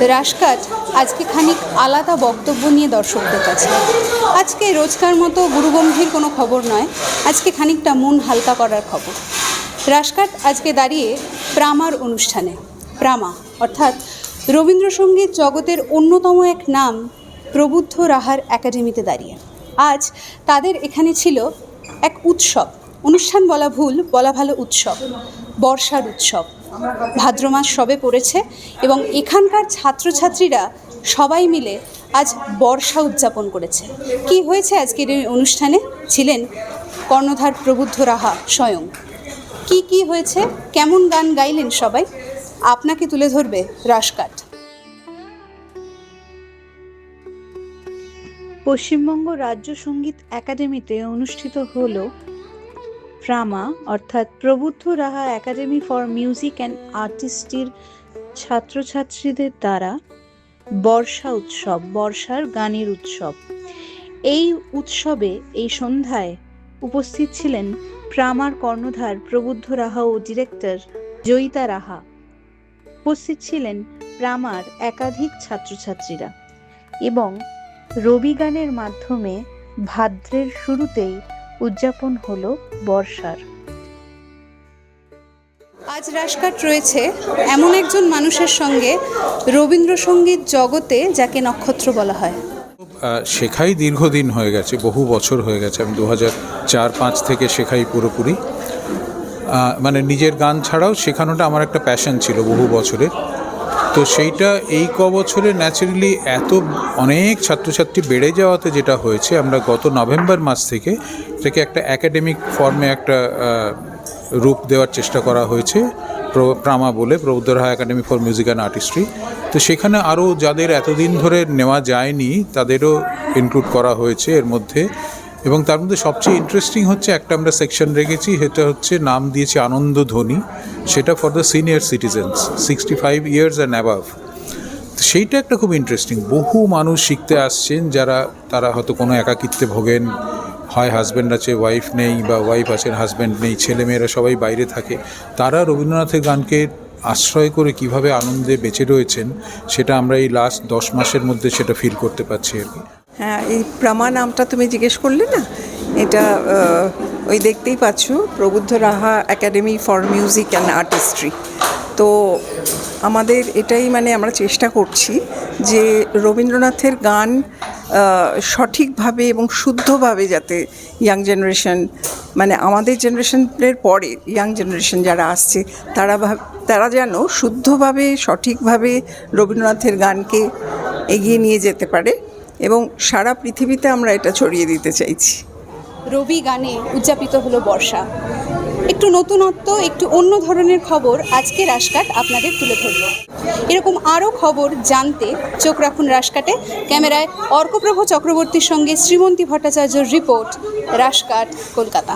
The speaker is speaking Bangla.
রাশকাট আজকে খানিক আলাদা বক্তব্য নিয়ে দর্শকদের কাছে। আজকে রোজকার মতো গুরুগম্ভীর কোনো খবর নয়, আজকে খানিকটা মন হালকা করার খবর। রাশকাট আজকে দাঁড়িয়ে প্রামার অনুষ্ঠানে, প্রামা অর্থাৎ রবীন্দ্রসঙ্গীত জগতের অন্যতম এক নাম প্রবুদ্ধ রাহার একাডেমিতে দাঁড়িয়ে। আজ তাদের এখানে ছিল এক উৎসব, অনুষ্ঠান বলা ভুল, বলা ভালো উৎসব, বর্ষার উৎসব। ভাদ্র মাস সবে পড়েছে এবং এখানকার ছাত্রছাত্রীরা সবাই মিলে আজ বর্ষা উদযাপন করেছে। কি হয়েছে আজকের এই অনুষ্ঠানে? ছিলেন কর্ণধার প্রবুদ্ধ রাহা স্বয়ং। কি হয়েছে, কেমন গান গাইলেন সবাই, আপনাকে তুলে ধরবে রাশকাট। পশ্চিমবঙ্গ রাজ্য সঙ্গীত একাডেমিতে অনুষ্ঠিত হলো প্রামা অর্থাৎ প্রবুদ্ধ Raha academy for music and আর্টিস্ট্রির ছাত্রছাত্রীদের দ্বারা বর্ষা উৎসব, বর্ষার গানের উৎসব। এই উৎসবে এই সন্ধ্যায় উপস্থিত ছিলেন প্রামার কর্ণধার প্রবুদ্ধ রাহা ও ডিরেক্টর জয়িতা রাহা। উপস্থিত ছিলেন প্রামার একাধিক ছাত্রছাত্রীরা এবং রবি গানের মাধ্যমে ভাদ্রের শুরুতেই উদযাপন হলো বর্ষার। আজ রাশকাট রয়েছে এমন একজন মানুষের সঙ্গে রবীন্দ্রসঙ্গীত জগতে যাকে নক্ষত্র বলা হয়। শেখাই দীর্ঘদিন হয়ে গেছে, বহু বছর হয়ে গেছে। আমি 2004-05 থেকে শেখাই পুরোপুরি। মানে নিজের গান ছাড়াও শেখানোটা আমার একটা প্যাশন ছিল বহু বছরের। তো সেইটা এই বছরে ন্যাচারালি অনেক ছাত্রছাত্রী বেড়ে যাওয়াতে যেটা হয়েছে, আমরা গত নভেম্বর মাস থেকে এটাকে একটা একাডেমিক ফর্মে একটা রূপ দেওয়ার চেষ্টা করা হয়েছে, প্রামা বলে, Prabuddha Raha academy for music and artistry. তো সেখানে আরও যাদের এতদিন ধরে নেওয়া যায়নি তাদেরও ইনক্লুড করা হয়েছে এর মধ্যে। এবং তার মধ্যে সবচেয়ে ইন্টারেস্টিং হচ্ছে একটা আমরা সেকশন রেখেছি, সেটা হচ্ছে নাম দিয়েছি আনন্দ ধ্বনি, সেটা for the senior citizens 65 years and above. সেইটা একটা খুব ইন্টারেস্টিং। বহু মানুষ শিখতে আসছেন তারা হয়তো কোনো একাকিত্বে ভোগেন, হয় হাজব্যান্ড আছে ওয়াইফ নেই, বা ওয়াইফ আছেন হাজব্যান্ড নেই, ছেলেমেয়েরা সবাই বাইরে থাকে। তারা রবীন্দ্রনাথের গানকে আশ্রয় করে কিভাবে আনন্দে বেঁচে রয়েছেন সেটা আমরা এই লাস্ট 10 মাসের মধ্যে সেটা ফিল করতে পারছি আর কি। হ্যাঁ, এই প্রামা নামটা তুমি জিজ্ঞেস করলে না, এটা ওই দেখতেই পাচ্ছ, Prabuddha Raha academy for music and artistry. তো আমাদের এটাই আমরা চেষ্টা করছি যে রবীন্দ্রনাথের গান সঠিকভাবে এবং শুদ্ধভাবে যাতে ইয়াং জেনারেশন, আমাদের জেনারেশনের পরে ইয়াং জেনারেশন যারা আসছে তারা যেন শুদ্ধভাবে সঠিকভাবে রবীন্দ্রনাথের গানকে এগিয়ে নিয়ে যেতে পারে এবং সারা পৃথিবীতে আমরা এটা ছড়িয়ে দিতে চাইছি। রবি গানে উদযাপিত হলো বর্ষা। একটু নতুনত্ব, একটু অন্য ধরনের খবর আজকে রাশকাট আপনাদের তুলে ধরল। এরকম আরও খবর জানতে চোখ রাখুন রাশকাটে। ক্যামেরায় অর্কপ্রভ চক্রবর্তীর সঙ্গে শ্রীমন্তী ভট্টাচার্যর রিপোর্ট, রাশকাট, কলকাতা।